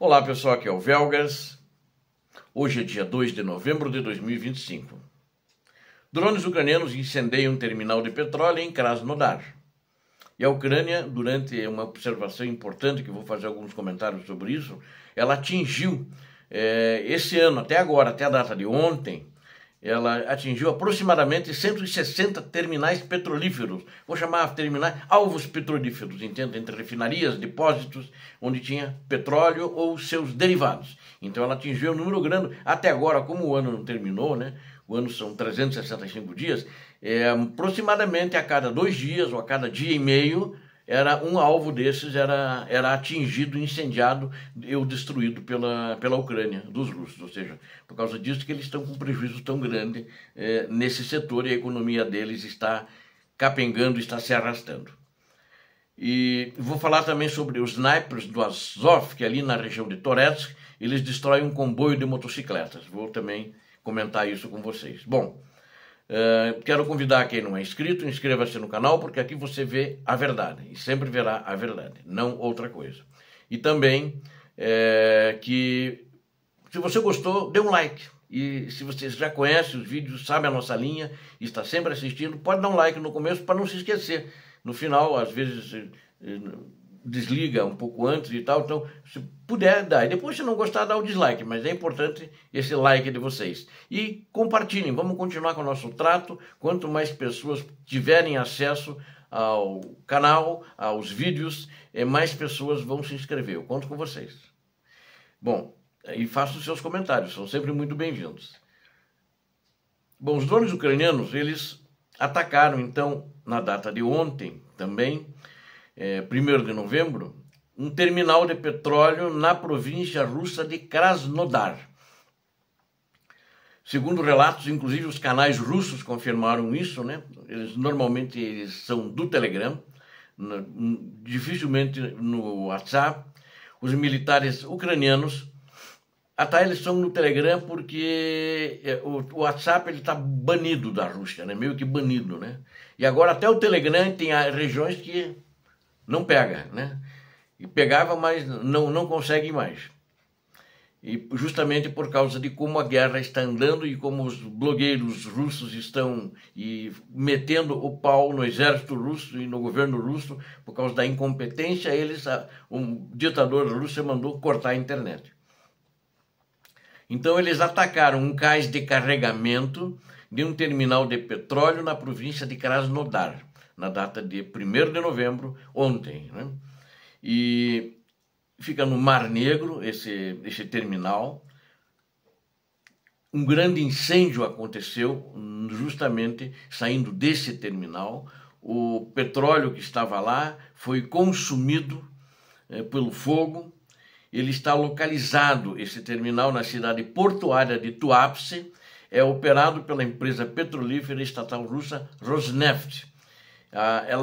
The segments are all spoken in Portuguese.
Olá pessoal, aqui é o Velgas. Hoje é dia 2 de novembro de 2025. Drones ucranianos incendeiam um terminal de petróleo em Krasnodar. E a Ucrânia, durante uma observação importante, que vou fazer alguns comentários sobre isso, ela atingiu, esse ano, até agora, até a data de ontem, ela atingiu aproximadamente 160 terminais petrolíferos, vou chamar terminais alvos petrolíferos, entende? Entre refinarias, depósitos, onde tinha petróleo ou seus derivados. Então ela atingiu um número grande, até agora, como o ano não terminou, né? O ano são 365 dias, aproximadamente a cada 2 dias ou a cada dia e meio, era um alvo desses, era atingido, incendiado ou destruído pela Ucrânia, dos russos. Ou seja, por causa disso que eles estão com um prejuízo tão grande nesse setor e a economia deles está capengando, está se arrastando. E vou falar também sobre os snipers do Azov, que ali na região de Toretsk, eles destroem um comboio de motocicletas. Vou também comentar isso com vocês. Bom, quero convidar quem não é inscrito, inscreva-se no canal, porque aqui você vê a verdade, e sempre verá a verdade, não outra coisa. E também que, se você gostou, dê um like. E se você já conhece os vídeos, sabe a nossa linha, e está sempre assistindo, pode dar um like no começo para não se esquecer. No final, às vezes, desliga um pouco antes e tal, então se puder dar, e depois se não gostar dá o dislike, mas é importante esse like de vocês, e compartilhem, vamos continuar com o nosso trato. Quanto mais pessoas tiverem acesso ao canal, aos vídeos, mais pessoas vão se inscrever, eu conto com vocês. Bom, e faço os seus comentários, são sempre muito bem-vindos. Bom, os drones ucranianos, eles atacaram então, na data de ontem também, 1º de novembro, um terminal de petróleo na província russa de Krasnodar. Segundo relatos, inclusive os canais russos confirmaram isso, né? Normalmente eles são do Telegram, dificilmente no WhatsApp. Os militares ucranianos, até eles são no Telegram porque o WhatsApp está banido da Rússia, né? Meio que banido, né? E agora até o Telegram tem regiões que não pega, né? E pegava, mas não consegue mais. E justamente por causa de como a guerra está andando e como os blogueiros russos estão metendo o pau no exército russo e no governo russo, por causa da incompetência, um ditador russo mandou cortar a internet. Então eles atacaram um cais de carregamento de um terminal de petróleo na província de Krasnodar, na data de 1º de novembro, ontem, né? E fica no Mar Negro, esse terminal. Um grande incêndio aconteceu justamente saindo desse terminal. O petróleo que estava lá foi consumido pelo fogo. Ele está localizado, esse terminal, na cidade portuária de Tuapse, é operado pela empresa petrolífera estatal russa Rosneft.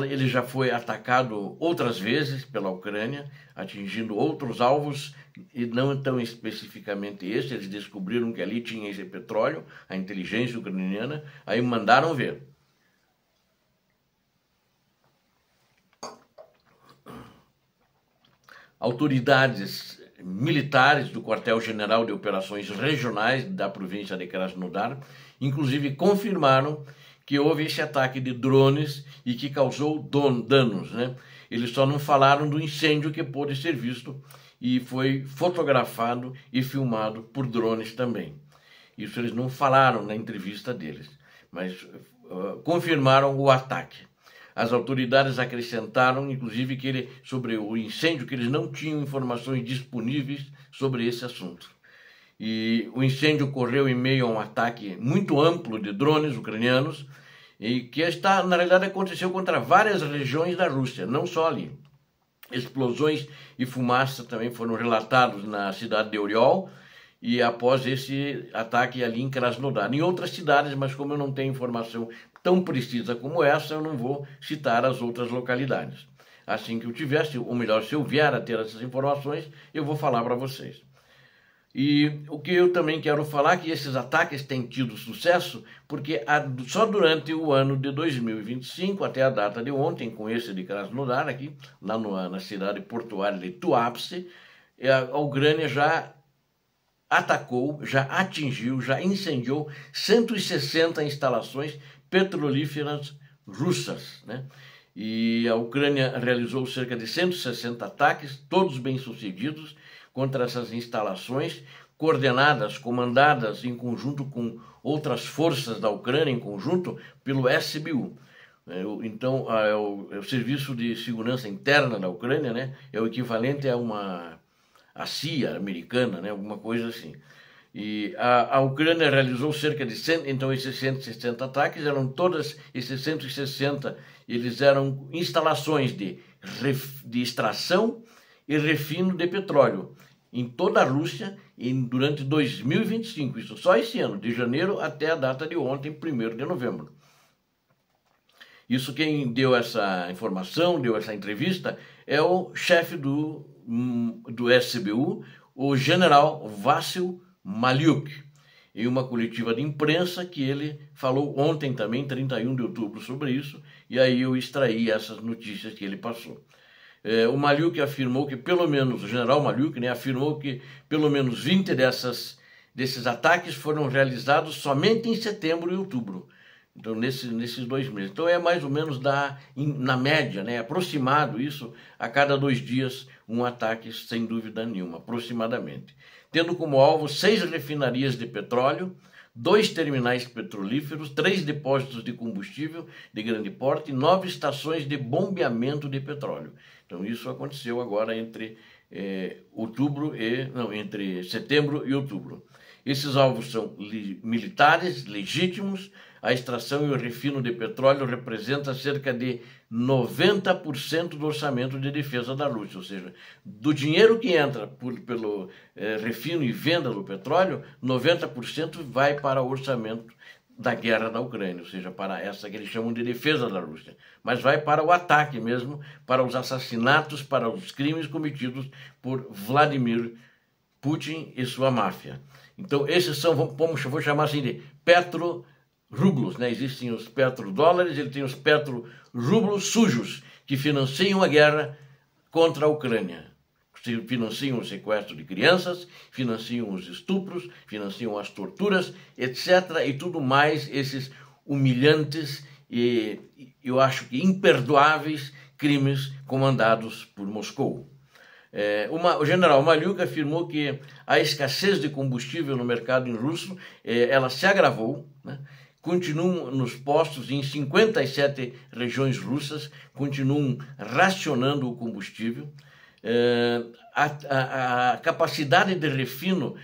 Ele já foi atacado outras vezes pela Ucrânia, atingindo outros alvos, e não tão especificamente esse. Eles descobriram que ali tinha esse petróleo, a inteligência ucraniana, aí mandaram ver. Autoridades militares do Quartel-General de Operações Regionais da província de Krasnodar, inclusive, confirmaram que houve esse ataque de drones e que causou danos, né? Eles só não falaram do incêndio que pôde ser visto e foi fotografado e filmado por drones também. Isso eles não falaram na entrevista deles, mas confirmaram o ataque. As autoridades acrescentaram, inclusive, sobre o incêndio, que eles não tinham informações disponíveis sobre esse assunto. E o incêndio ocorreu em meio a um ataque muito amplo de drones ucranianos, e que na realidade aconteceu contra várias regiões da Rússia, não só ali. Explosões e fumaça também foram relatados na cidade de Oriol, e após esse ataque ali em Krasnodar. Em outras cidades, mas como eu não tenho informação tão precisa como essa, eu não vou citar as outras localidades. Assim que eu tivesse, ou melhor, se eu vier a ter essas informações, eu vou falar para vocês. E o que eu também quero falar é que esses ataques têm tido sucesso porque só durante o ano de 2025, até a data de ontem, com esse de Krasnodar aqui, lá na cidade portuária de Tuapse, a Ucrânia já atacou, já atingiu, já incendiou 160 instalações petrolíferas russas, né? E a Ucrânia realizou cerca de 160 ataques, todos bem-sucedidos, contra essas instalações, coordenadas, comandadas em conjunto com outras forças da Ucrânia, em conjunto, pelo SBU. Então, é o Serviço de Segurança Interna da Ucrânia, né? É o equivalente a CIA americana, né? Alguma coisa assim. E a Ucrânia realizou cerca de 100, então esses 160 ataques eram todas, esses 160, eles eram instalações de extração e refino de petróleo em toda a Rússia durante 2025, isso só esse ano, de janeiro até a data de ontem, 1º de novembro. Isso quem deu essa informação, deu essa entrevista, é o chefe do SBU, o general Vassil Maluk, em uma coletiva de imprensa que ele falou ontem também, 31 de outubro, sobre isso, e aí eu extraí essas notícias que ele passou. O Maluk afirmou que pelo menos, o general Maluk, né, afirmou que pelo menos 20 desses ataques foram realizados somente em setembro e outubro. Então, nesses 2 meses. Então, é mais ou menos na média, né, aproximado isso, a cada 2 dias, um ataque, sem dúvida nenhuma, aproximadamente. Tendo como alvo 6 refinarias de petróleo, 2 terminais petrolíferos, 3 depósitos de combustível de grande porte e 9 estações de bombeamento de petróleo. Então, isso aconteceu agora entre setembro e outubro. Esses alvos são militares, legítimos. A extração e o refino de petróleo representa cerca de 90% do orçamento de defesa da Rússia, ou seja, do dinheiro que entra pelo refino e venda do petróleo, 90% vai para o orçamento da guerra da Ucrânia, ou seja, para essa que eles chamam de defesa da Rússia, mas vai para o ataque mesmo, para os assassinatos, para os crimes cometidos por Vladimir Putin e sua máfia. Então, esses são, vou chamar assim de petrorublos, né? Existem os petrodólares, ele tem os petrorublos sujos, que financiam a guerra contra a Ucrânia. Financiam o sequestro de crianças, financiam os estupros, financiam as torturas, etc. E tudo mais, esses humilhantes e, eu acho que imperdoáveis crimes comandados por Moscou. O general Maluk afirmou que a escassez de combustível no mercado russo ela se agravou, né? Continuam nos postos em 57 regiões russas, continuam racionando o combustível. A capacidade de refino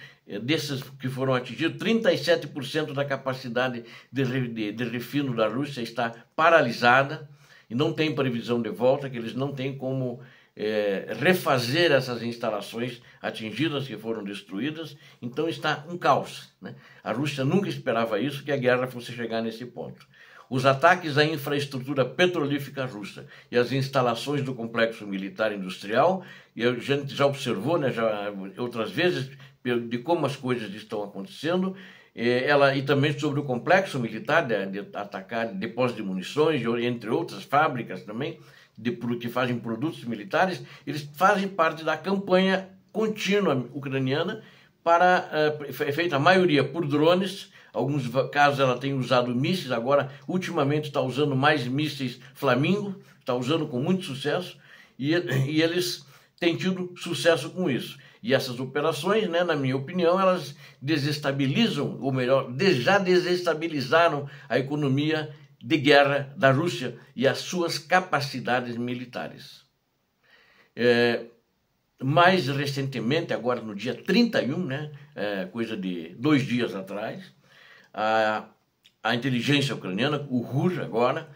desses que foram atingidos, 37% da capacidade de refino da Rússia está paralisada e não tem previsão de volta, que eles não têm como refazer essas instalações atingidas que foram destruídas, então está um caos, né? A Rússia nunca esperava isso, que a guerra fosse chegar nesse ponto. Os ataques à infraestrutura petrolífera russa e às instalações do complexo militar industrial, e a gente já observou, né, outras vezes, de como as coisas estão acontecendo, e também sobre o complexo militar, de atacar depósitos de munições, entre outras fábricas também, que fazem produtos militares, eles fazem parte da campanha contínua ucraniana, feita a maioria por drones. Alguns casos ela tem usado mísseis, agora ultimamente está usando mais mísseis Flamingo, está usando com muito sucesso, e eles têm tido sucesso com isso. E essas operações, né, na minha opinião, elas desestabilizam, ou melhor, já desestabilizaram a economia de guerra da Rússia e as suas capacidades militares. Mais recentemente, agora no dia 31, né, coisa de 2 dias atrás, a inteligência ucraniana, o RUR agora,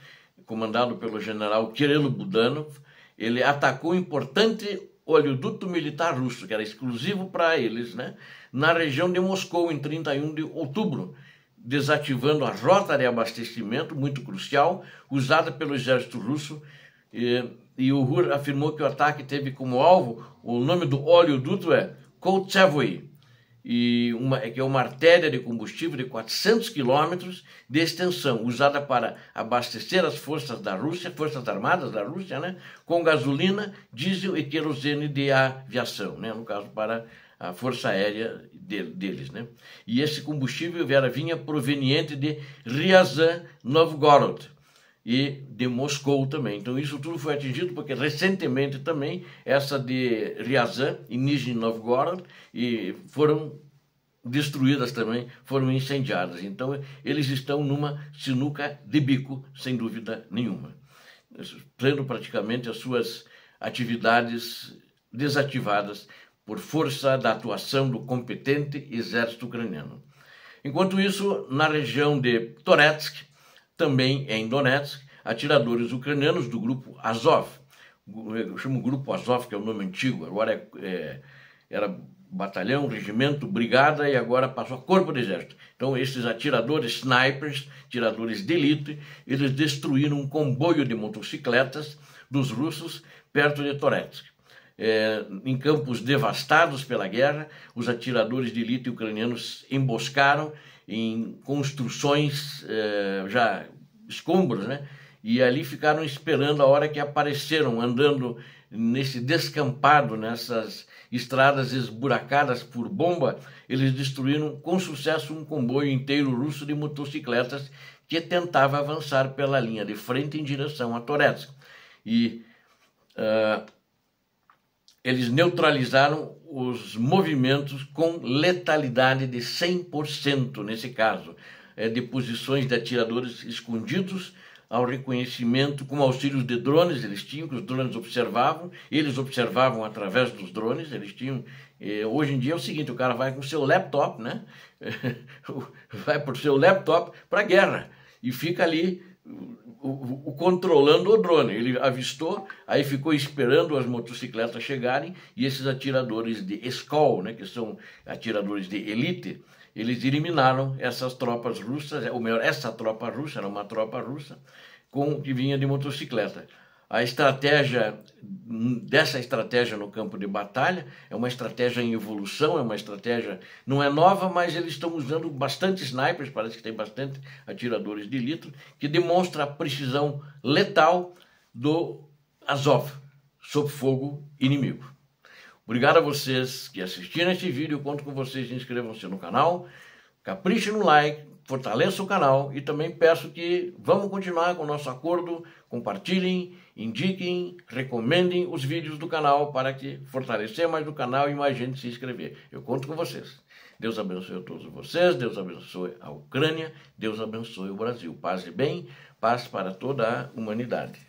comandado pelo general Kirilo Budanov, ele atacou um importante oleoduto militar russo, que era exclusivo para eles, né, na região de Moscou, em 31 de outubro, desativando a rota de abastecimento, muito crucial, usada pelo exército russo, e o RUR afirmou que o ataque teve como alvo, o nome do oleoduto é Koltsevoye, que é uma artéria de combustível de 400 quilômetros de extensão, usada para abastecer as forças da Rússia, forças armadas da Rússia, né, com gasolina, diesel e querosene de aviação, né, no caso para a força aérea deles, né. E esse combustível vinha proveniente de Ryazan, Novgorod e de Moscou também. Então isso tudo foi atingido porque recentemente também essa de Ryazan e Nizhny Novgorod e foram destruídas também, foram incendiadas. Então eles estão numa sinuca de bico, sem dúvida nenhuma, tendo praticamente as suas atividades desativadas por força da atuação do competente exército ucraniano. Enquanto isso, na região de Toretsk, também em Donetsk, atiradores ucranianos do grupo Azov, eu chamo Grupo Azov, que é o nome antigo, agora era batalhão, regimento, brigada e agora passou a corpo de exército. Então esses atiradores, snipers, atiradores de elite, eles destruíram um comboio de motocicletas dos russos perto de Toretsk. Em campos devastados pela guerra, os atiradores de elite ucranianos emboscaram em construções já escombros, né? E ali ficaram esperando a hora que apareceram, andando nesse descampado, nessas estradas esburacadas por bomba. Eles destruíram com sucesso um comboio inteiro russo de motocicletas que tentava avançar pela linha de frente em direção a Toretsk. E eles neutralizaram os movimentos com letalidade de 100% nesse caso, de posições de atiradores escondidos ao reconhecimento com auxílios de drones. Eles tinham, que os drones observavam, eles observavam através dos drones, eles tinham. Hoje em dia é o seguinte, o cara vai com o seu laptop, né? Vai por seu laptop para a guerra e fica ali controlando o drone. Ele avistou, aí ficou esperando as motocicletas chegarem e esses atiradores de Skol, né, que são atiradores de elite, eles eliminaram essas tropas russas, ou melhor, essa tropa russa, era uma tropa russa, que vinha de motocicleta. A estratégia, dessa estratégia no campo de batalha, é uma estratégia em evolução, é uma estratégia, não é nova, mas eles estão usando bastante snipers, parece que tem bastante atiradores de elite, que demonstra a precisão letal do Azov, sob fogo inimigo. Obrigado a vocês que assistiram este vídeo, conto com vocês, inscrevam-se no canal, caprichem no like, fortaleça o canal e também peço que vamos continuar com o nosso acordo, compartilhem, indiquem, recomendem os vídeos do canal para que fortalecer mais o canal e mais gente se inscrever. Eu conto com vocês. Deus abençoe a todos vocês, Deus abençoe a Ucrânia, Deus abençoe o Brasil. Paz e bem, paz para toda a humanidade.